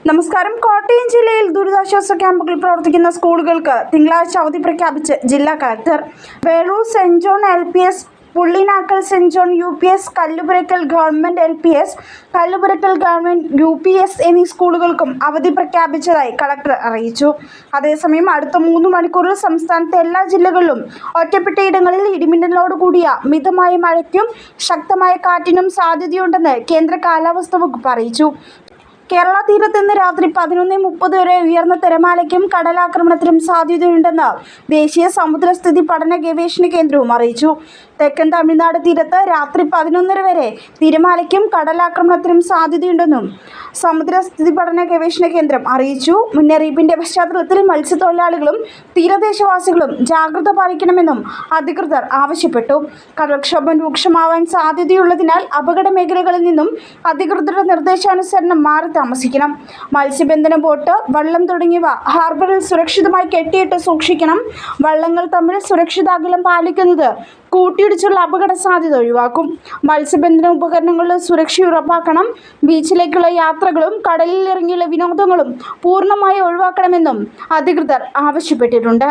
നമസ്കാരം. കോട്ടയം ജില്ലയിൽ ദുരിതാശ്വാസ ക്യാമ്പുകളിൽ പ്രവർത്തിക്കുന്ന സ്കൂളുകൾക്ക് തിങ്കളാഴ്ച അവധി പ്രഖ്യാപിച്ച് ജില്ലാ collector. Velur saint John LPS, Pullinakkal saint John UPS, Kallupurakkal government LPS, Kallupurakkal government UPS എന്നീ സ്കൂളുകൾക്കും അവധി പ്രഖ്യാപിച്ചതായി കളക്ടർ അറിയിച്ചു. അതേസമയം അടുത്ത 3 മണിക്കൂറിൽ സംസ്ഥാനത്തെ എല്ലാ ജില്ലകളിലും ഒറ്റപ്പെട്ടയിടങ്ങളിൽ ഇടിമിന്നലോട് കൂടിയ മിതമായ മഴയ്ക്കും ശക്തമായ കാറ്റിനും സാധ്യതയുണ്ടെന്ന് കേന്ദ്ര കാലാവസ്ഥാ വകുപ്പ് അറിയിച്ചു. കേരള തീരത്ത് ഇന്ന് രാത്രി 11:30 വരെ ഉയർന്ന തിരമാലയ്ക്കും കടലാക്രമണത്തിനും സാധ്യതയുണ്ടെന്ന് ദേശീയ സമുദ്രസ്ഥിതി പഠന ഗവേഷണ കേന്ദ്രവും അറിയിച്ചു. തെക്കൻ തമിഴ്നാട് തീരത്ത് രാത്രി 11:30 വരെ തിരമാലയ്ക്കും കടലാക്രമണത്തിനും സാധ്യതയുണ്ടെന്നും സമുദ്രസ്ഥിതി പഠന ഗവേഷണ കേന്ദ്രം അറിയിച്ചു. മുന്നറിയിപ്പിന്റെ പശ്ചാത്തലത്തിൽ മത്സ്യത്തൊഴിലാളികളും തീരദേശവാസികളും ജാഗ്രത പാലിക്കണമെന്നും അധികൃതർ ആവശ്യപ്പെട്ടു. കടൽക്ഷോഭം രൂക്ഷമാവാൻ സാധ്യതയുള്ളതിനാൽ അപകട മേഖലകളിൽ നിന്നും അധികൃതരുടെ നിർദ്ദേശാനുസരണം മാറി താമസിക്കണം. മത്സ്യബന്ധന ബോട്ട്, വള്ളം തുടങ്ങിയവ ഹാർബറിൽ സുരക്ഷിതമായി കെട്ടിയിട്ട് സൂക്ഷിക്കണം. വള്ളങ്ങൾ തമ്മിൽ സുരക്ഷിത അകലം പാലിക്കുന്നത് കൂട്ടിയിടിച്ചുള്ള അപകട സാധ്യത ഒഴിവാക്കും. മത്സ്യബന്ധന ഉപകരണങ്ങളുടെ സുരക്ഷ ഉറപ്പാക്കണം. ബീച്ചിലേക്കുള്ള യാത്രകളും കടലിൽ ഇറങ്ങിയുള്ള വിനോദങ്ങളും പൂർണ്ണമായി ഒഴിവാക്കണമെന്നും അധികൃതർ ആവശ്യപ്പെട്ടിട്ടുണ്ട്.